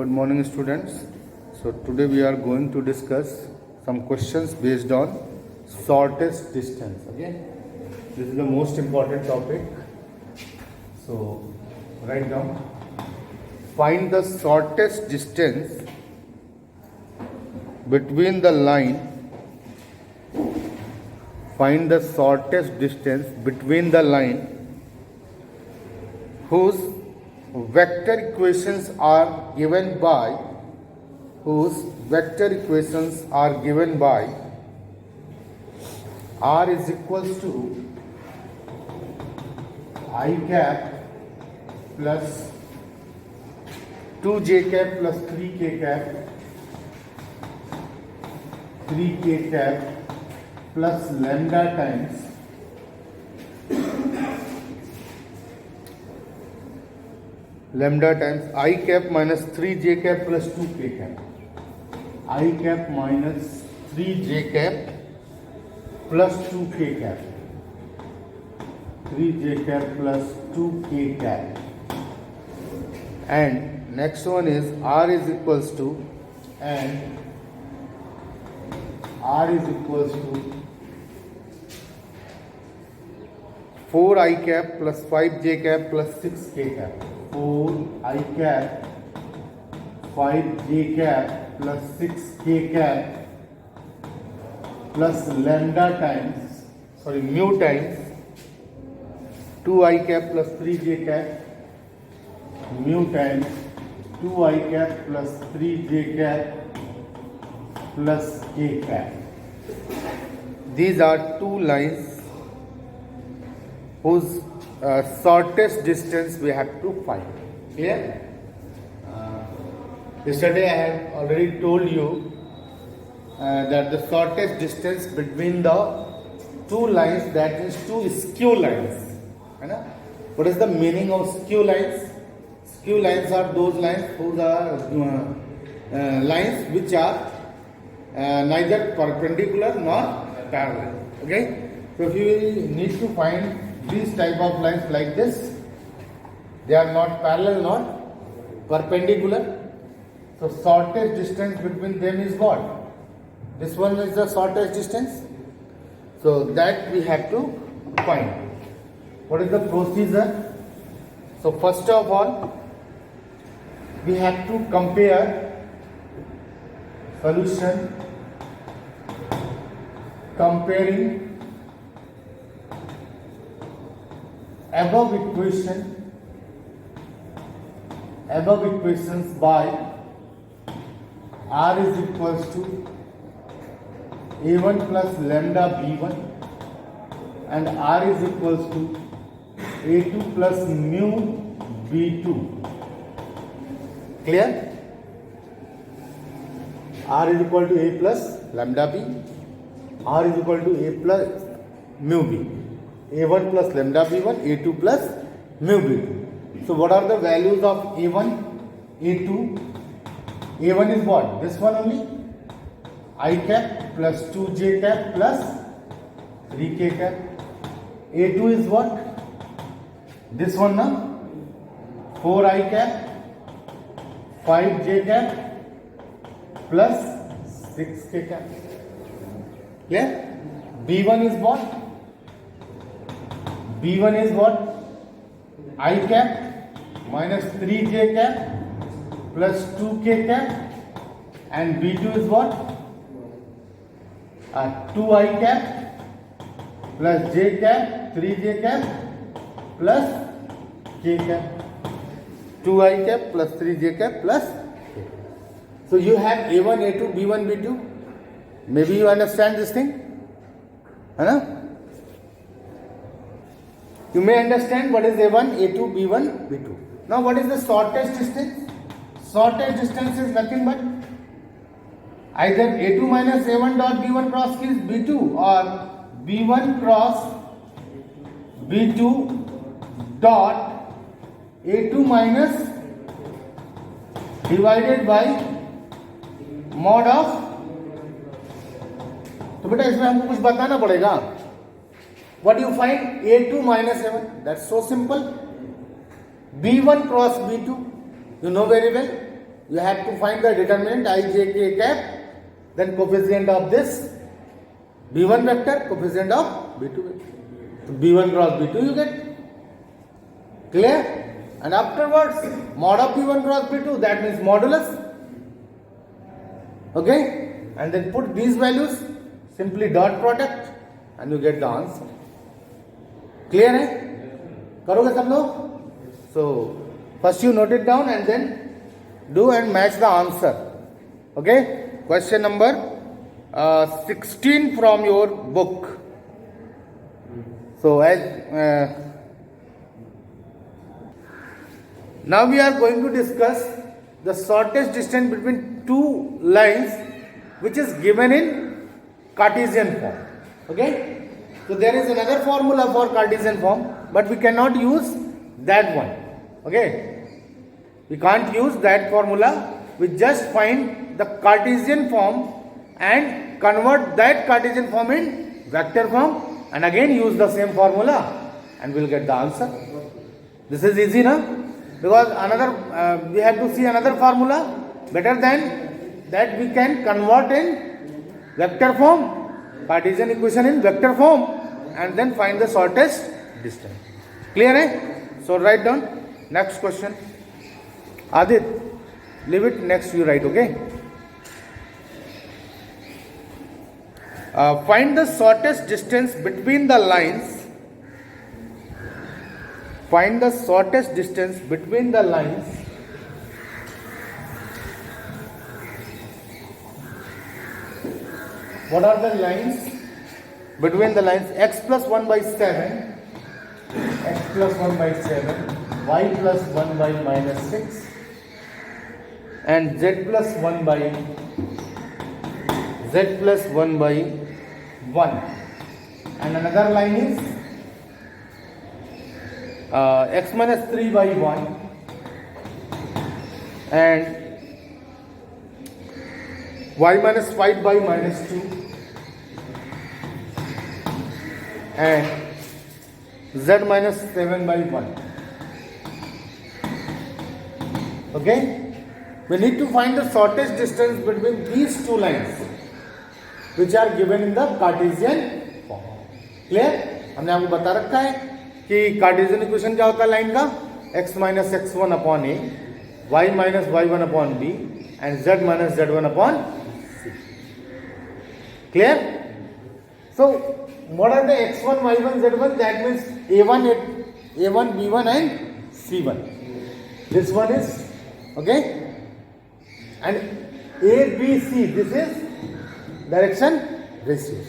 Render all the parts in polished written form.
Good morning, students. So today we are going to discuss some questions based on shortest distance. Okay, this is the most important topic. So write down. Find the shortest distance between the line. Find the shortest distance between the line whose vector equations are given by r is equals to I cap plus 2j cap plus 3k cap plus lambda times I cap minus 3j cap plus 2k cap. I cap minus 3j cap plus 2k cap. 3j cap plus 2k cap. And next one is r is equals to 4i cap plus 5j cap plus 6k cap. 4i cap 5j cap plus 6k cap plus lambda times mu times 2i cap plus 3j cap mu times 2i cap plus 3j cap plus k cap. These are two lines whose shortest distance we have to find. Clear? Yesterday I have already told you that the shortest distance between the two lines, that is two skew lines. What is the meaning of skew lines? Skew lines are those lines whose are lines which are neither perpendicular nor parallel. Okay? So if you need to find these type of lines like this, they are not parallel nor perpendicular. So shortest distance between them is what? This one is the shortest distance. So that we have to find. What is the procedure? So first of all, we have to compare solution, comparing above equations by r is equals to a1 plus lambda b1 and r is equals to a2 plus mu b2. Clear? R is equal to a plus lambda b, r is equal to a plus mu b, a1 plus lambda b1, a2 plus mu b2. So what are the values of a1, a2? a1 is what? This one only, I cap plus 2j cap plus 3k cap. a2 is what? This one now, 4i cap 5j cap plus 6k cap. Yeah? b1 is what? b1 is what? I cap minus 3j cap plus 2k cap, and b2 is what? 2i cap plus j cap, 3j cap plus k cap. 2i cap plus 3j cap plus k. So you have a1, a2, b1, b2. Maybe you understand this thing? You may understand what is a1, a2, b1, b2. Now what is the shortest distance? Shortest distance is nothing but either a2 minus a1 dot b1 cross is b2 or b1 cross b2 dot a2 minus divided by mod of. तो बेटा इसमें हमको कुछ बताना पड़ेगा. What do you find? A2 minus A1. That's so simple. B1 cross B2. You know very well. you have to find the determinant I, j, k cap, then coefficient of this B1 vector, coefficient of B2 vector. So B1 cross B2 you get. Clear? And afterwards, mod of B1 cross B2, that means modulus. Okay? And then put these values, simply dot product, and you get the answer. Clear है? करोगे सब लोग? So, first you note it down and then do and match the answer. Okay? Question number 16 from your book. So, as now we are going to discuss the shortest distance between two lines which is given in Cartesian form. Okay? So there is another formula for Cartesian form, but we cannot use that one. Okay? We can't use that formula. We just find the Cartesian form and convert that Cartesian form in vector form and again use the same formula and we'll get the answer. This is easy, na? Because another we have to see another formula better than that we can convert in vector form, Cartesian equation in vector form and then find the shortest distance. Clear hai? So write down next question. Adit, leave it next you write, okay? Find the shortest distance between the lines. Find the shortest distance between the lines what are the lines between the lines x plus 1 by 7, x plus 1 by 7, y plus 1 by minus 6 and z plus 1 by 1 and another line is x minus 3 by 1 and y minus 5 by minus 2 and z minus 7 by 1. Okay? We need to find the shortest distance between these two lines which are given in the Cartesian form. Clear? हमने आपको बता रखा है कि Cartesian equation क्या होता है line का x minus X one upon A, Y minus Y one upon B and z minus z one upon C. Clear? So what are the x1, y1, z1? That means a1, b1 and c1. This one is okay, and a, b, c. This is direction ratios.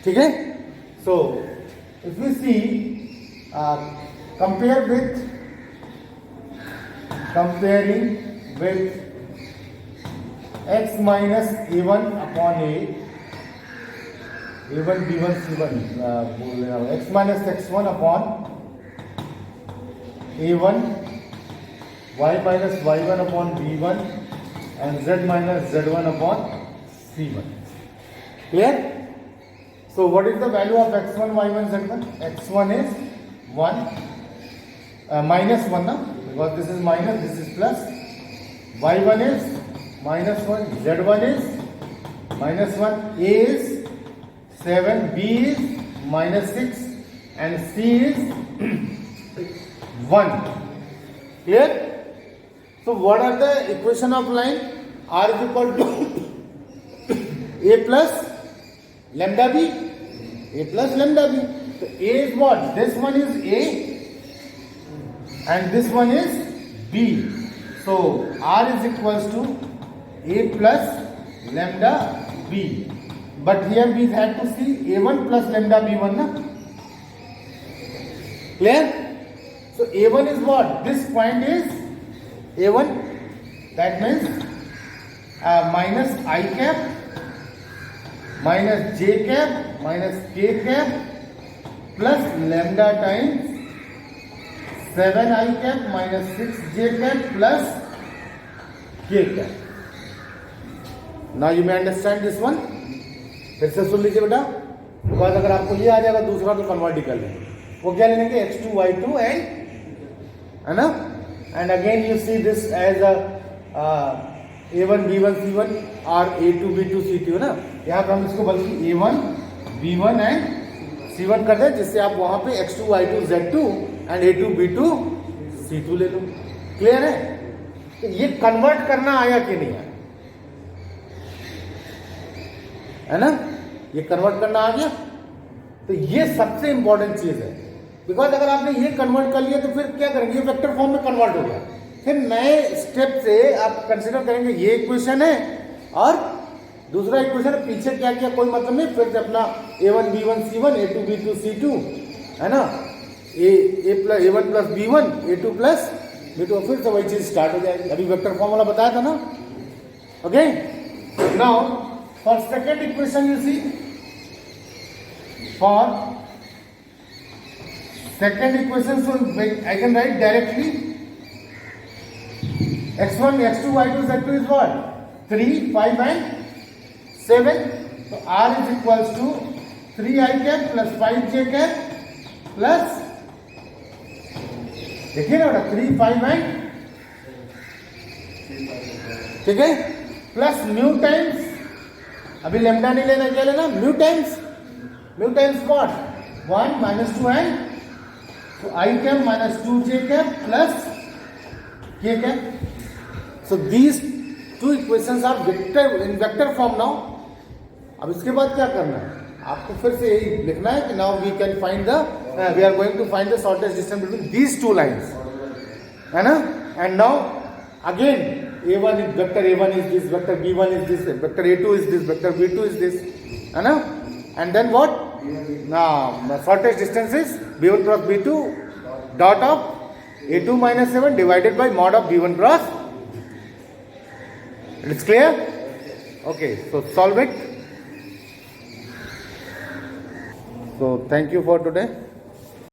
ठीक है? So if we see comparing with x minus a1 upon a, a1 b1 c1 बोल रहे हैं x minus x1 upon a1, y minus y1 upon b1 and z minus z1 upon c1. Clear? So what is the value of x1, y1, z1? x1 is 1 minus 1 now, because this is minus, this is plus. y1 is minus 1, z1 is minus 1, a is 7, b is minus 6 and c is 1. Clear? So what are the equation of line? R is equal to a plus lambda b, a plus lambda b. So a is what? This one is a and this one is b. So R is equals to a plus lambda b. But here we have to see a1 plus lambda b1 na? Clear? So a1 is what? This point is a1. That means minus I cap minus j cap minus k cap plus lambda times 7i cap minus 6j cap plus k cap. Now you may understand this one. फिर से सुन लीजिए बेटा. Because अगर आपको ये आ जाएगा दूसरा तो कन्वर्ट ही कर लेंगे. वो क्या लेंगे x2 y2 एंड है ना, and again you see this as a A1 B1 C1 और A2 B2 C2 है ना, यहाँ पर हम इसको बल्कि A1 B1 एंड C1 कर दें, जिससे आप वहाँ पे X2 Y2 Z2 and A2 B2 C2 ले लो। क्लियर है? तो ये कन्वर्ट करना आया कि नहीं आया, है ना? ये कन्वर्ट करना आ गया। तो ये सबसे इंपॉर्टेंट चीज है, बिकॉज अगर आपने ये कन्वर्ट कर लिया तो फिर क्या करेंगे, ये वेक्टर फॉर्म में कन्वर्ट हो गया। फिर नए स्टेप से आप कंसिडर करेंगे ये इक्वेशन है और दूसरा इक्वेशन है, पीछे क्या किया कोई मतलब नहीं, फिर से अपना A1 B1 C1 A2 B2 C2, है ना, A1 plus B1 A2 plus B2, फिर से वही चीज स्टार्ट हो जाएगी। अभी वेक्टर फॉर्म वाला बताया था ना। Okay, now for second equation you see, for second equation, so I can write directly x1 x2 y2 z2 is what, 3 5 and 7, so r is equals to 3 I cap plus 5 j cap plus, देखिए ना, 3 5 and, ठीक है, plus mu times, अभी lambda नहीं लेना, क्या लेना, mu times what, 1 minus 2 and, so I cap minus 2 j cap plus k cap. So these two equations are in vector form now. अब इसके बाद क्या करना है, आपको फिर से यही लिखना है कि now we can find the we are going to find the shortest distance between these two lines, है ना? And now again A1 is vector A1 is this, vector B1 is this, vector A2 is this, vector B2 is this, है ना? And then what? Now shortest distance is B1 cross B2 dot of A2 minus 7 divided by mod of B1 cross. It's clear? Okay, so solve it. So thank you for today.